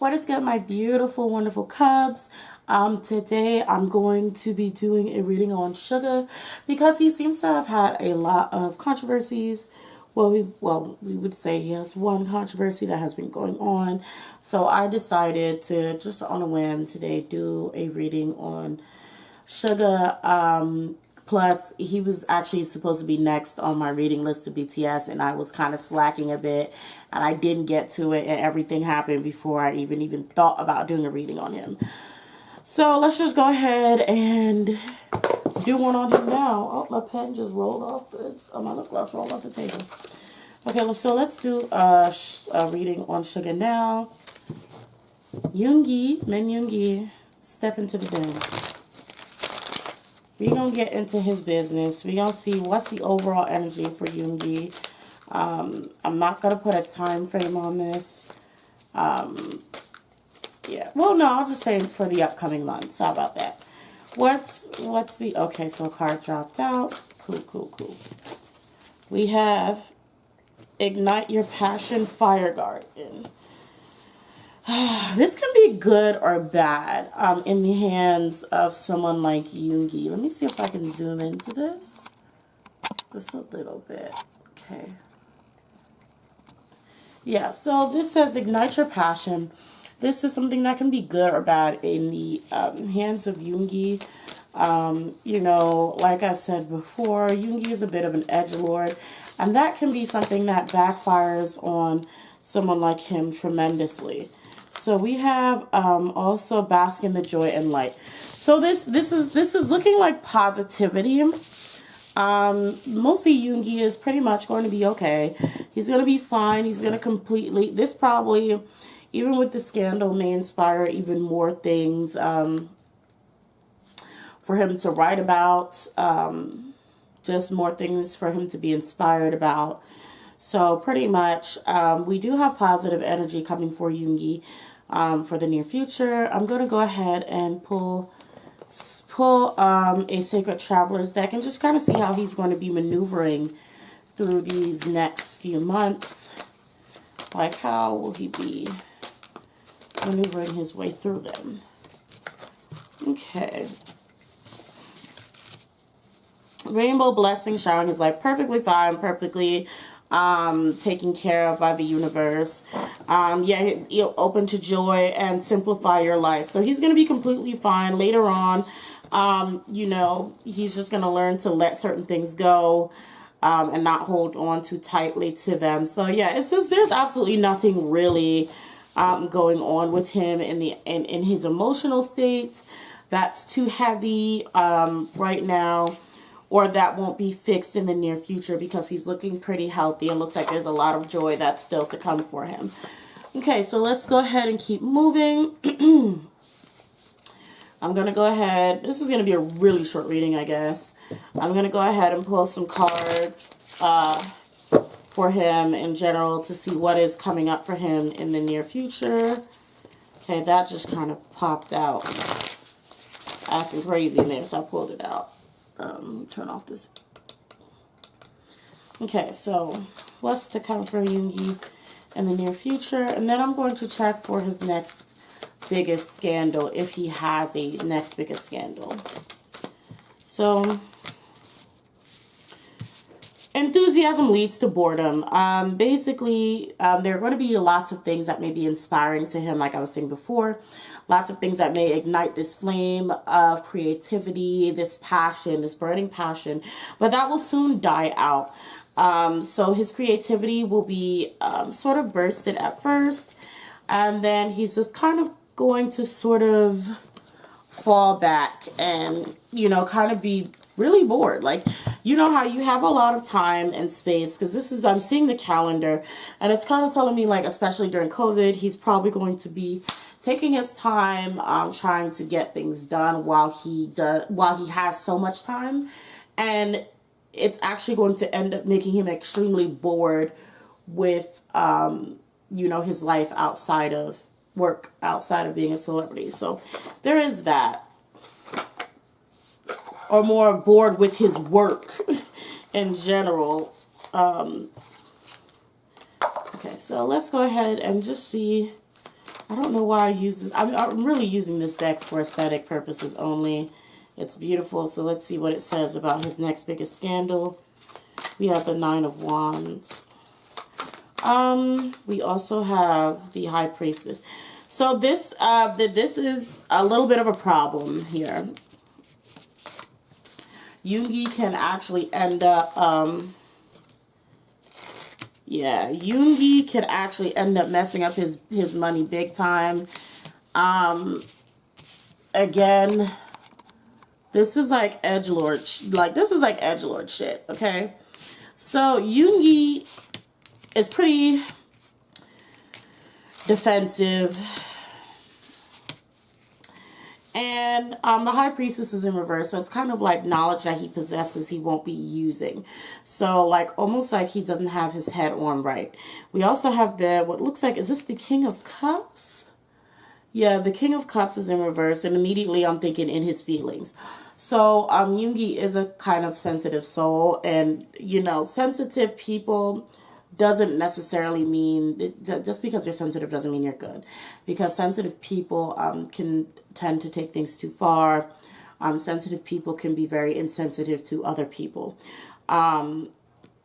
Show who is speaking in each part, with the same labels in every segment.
Speaker 1: What is good, my beautiful, wonderful cubs? Today I'm going to be doing a reading on Suga because he seems to have had a lot of controversies. We would say he has one controversy that has been going on. So I decided to just on a whim today do a reading on Suga. Plus, he was actually supposed to be next on my reading list of BTS, and I was kind of slacking a bit, and I didn't get to it, and everything happened before I even thought about doing a reading on him. So let's just go ahead and do one on him now. Oh, my pen just rolled off my lip gloss rolled off the table. Okay, so let's do a reading on Suga now. Yoongi, step into the den. We're going to get into his business. We're going to see what's the overall energy for Yoongi. I'm not going to put a time frame on this. Yeah. Well, no, I'll just say for the upcoming months. How about that? What's the... Okay, so a card dropped out. Cool. We have Ignite Your Passion, Fire Garden. This can be good or bad in the hands of someone like Yoongi. Let me see if I can zoom into this. Just a little bit. Okay. Yeah, so this says Ignite Your Passion. This is something that can be good or bad in the hands of Yoongi. You know, like I've said before, Yoongi is a bit of an edgelord. And that can be something that backfires on someone like him tremendously. So we have also bask in the joy and light. So this is looking like positivity. Mostly Yoongi is pretty much going to be okay. He's going to be fine. He's going to completely, this probably, even with the scandal, may inspire even more things for him to write about. Just more things for him to be inspired about. So pretty much, we do have positive energy coming for Yoongi for the near future. I'm going to go ahead and pull a Sacred Traveler's deck and just kind of see how he's going to be maneuvering through these next few months. Like, how will he be maneuvering his way through them? Okay. Rainbow blessing showering his life perfectly fine, perfectly taken care of by the universe. Yeah, you're open to joy and simplify your life. So he's going to be completely fine later on. You know, he's just going to learn to let certain things go and not hold on too tightly to them. So yeah, it says there's absolutely nothing really going on with him in his emotional state that's too heavy right now, or that won't be fixed in the near future, because he's looking pretty healthy and looks like there's a lot of joy that's still to come for him. Okay, so let's go ahead and keep moving. I'm going to go ahead. This is going to be a really short reading, I guess. I'm going to go ahead and pull some cards for him in general to see what is coming up for him in the near future. Okay, that just kind of popped out. Acting crazy in there, so I pulled it out. Turn off this. Okay, so what's to come for Yoongi in the near future? And then I'm going to check for his next biggest scandal, if he has a next biggest scandal. So, enthusiasm leads to boredom. Basically, there are going to be lots of things that may be inspiring to him, like I was saying before. Lots of things that may ignite this flame of creativity, this passion, this burning passion. But that will soon die out. So his creativity will be sort of bursted at first. And then he's just kind of going to sort of fall back and, you know, kind of be really bored. Like, you know how you have a lot of time and space, because this is, I'm seeing the calendar, and it's kind of telling me, like, especially during COVID, he's probably going to be taking his time, trying to get things done while he has so much time, and it's actually going to end up making him extremely bored with, you know, his life outside of work, outside of being a celebrity. So there is that. Or more bored with his work in general. Okay, so let's go ahead and just see I don't know why I use this. I'm really using this deck for aesthetic purposes only. It's beautiful. So let's see what it says about his next biggest scandal. We have the Nine of Wands. We also have the High Priestess. So this is a little bit of a problem here. Yoongi can actually end up, yeah, Yoongi can actually end up messing up his money big time. Again, this is like edgelord, this is like edgelord shit, okay? So Yoongi is pretty defensive. And the High Priestess is in reverse, so it's kind of like knowledge that he possesses he won't be using. So like almost like he doesn't have his head on right. We also have what looks like, is this the King of Cups? Yeah, the King of Cups is in reverse, and immediately I'm thinking in his feelings. So Yoongi is a kind of sensitive soul, and you know, sensitive people doesn't necessarily mean, just because you're sensitive doesn't mean you're good, because sensitive people can tend to take things too far. Sensitive people can be very insensitive to other people, and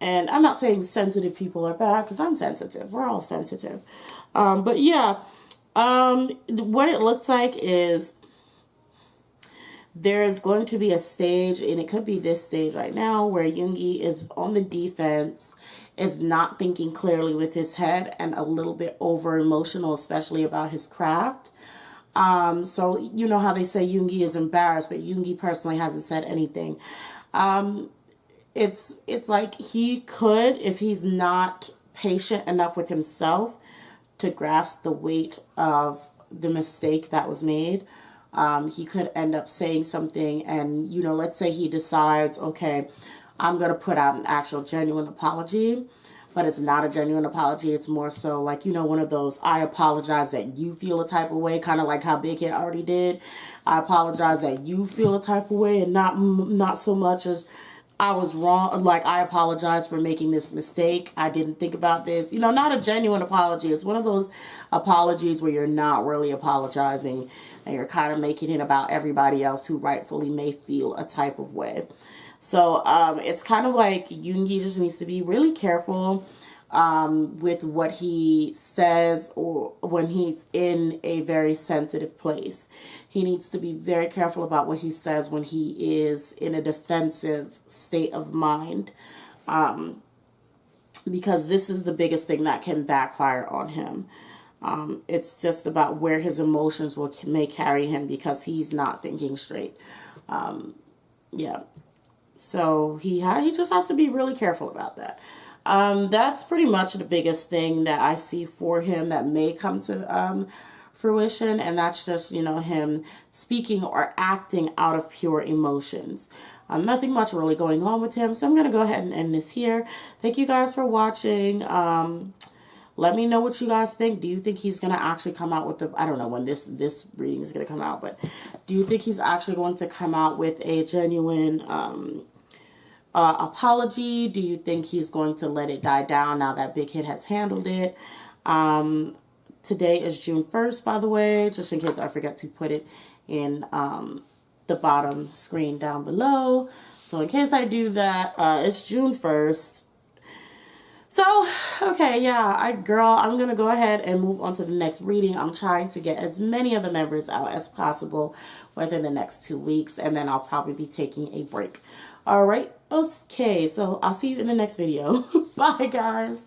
Speaker 1: I'm not saying sensitive people are bad, because I'm sensitive, we're all sensitive, but yeah, what it looks like is there's going to be a stage, and it could be this stage right now, where Yoongi is on the defense, is not thinking clearly with his head, and a little bit over emotional, especially about his craft. So you know how they say Yoongi is embarrassed, but Yoongi personally hasn't said anything. It's like he could, if he's not patient enough with himself to grasp the weight of the mistake that was made, he could end up saying something, and you know, let's say he decides, okay, I'm going to put out an actual genuine apology, but it's not a genuine apology. It's more so like, you know, one of those, I apologize that you feel a type of way, kind of like how Big Hit already did. I apologize that you feel a type of way, and not so much as I was wrong. Like, I apologize for making this mistake. I didn't think about this. You know, not a genuine apology. It's one of those apologies where you're not really apologizing, and you're kind of making it about everybody else who rightfully may feel a type of way. So it's kind of like Yoongi just needs to be really careful with what he says, or when he's in a very sensitive place. He needs to be very careful about what he says when he is in a defensive state of mind, because this is the biggest thing that can backfire on him. It's just about where his emotions may carry him, because he's not thinking straight. Yeah. So he just has to be really careful about that. That's pretty much the biggest thing that I see for him that may come to fruition, and that's just, you know, him speaking or acting out of pure emotions. Nothing much really going on with him, so I'm going to go ahead and end this here. Thank you guys for watching. Let me know what you guys think. Do you think he's going to actually come out with I don't know when this reading is going to come out, but do you think he's actually going to come out with a genuine apology? Do you think he's going to let it die down now that Big Hit has handled it? Today is June 1st, by the way, just in case I forget to put it in the bottom screen down below. So in case I do that, it's June 1st. So, okay, yeah, I'm going to go ahead and move on to the next reading. I'm trying to get as many of the members out as possible within the next 2 weeks, and then I'll probably be taking a break. All right, okay, so I'll see you in the next video. Bye, guys.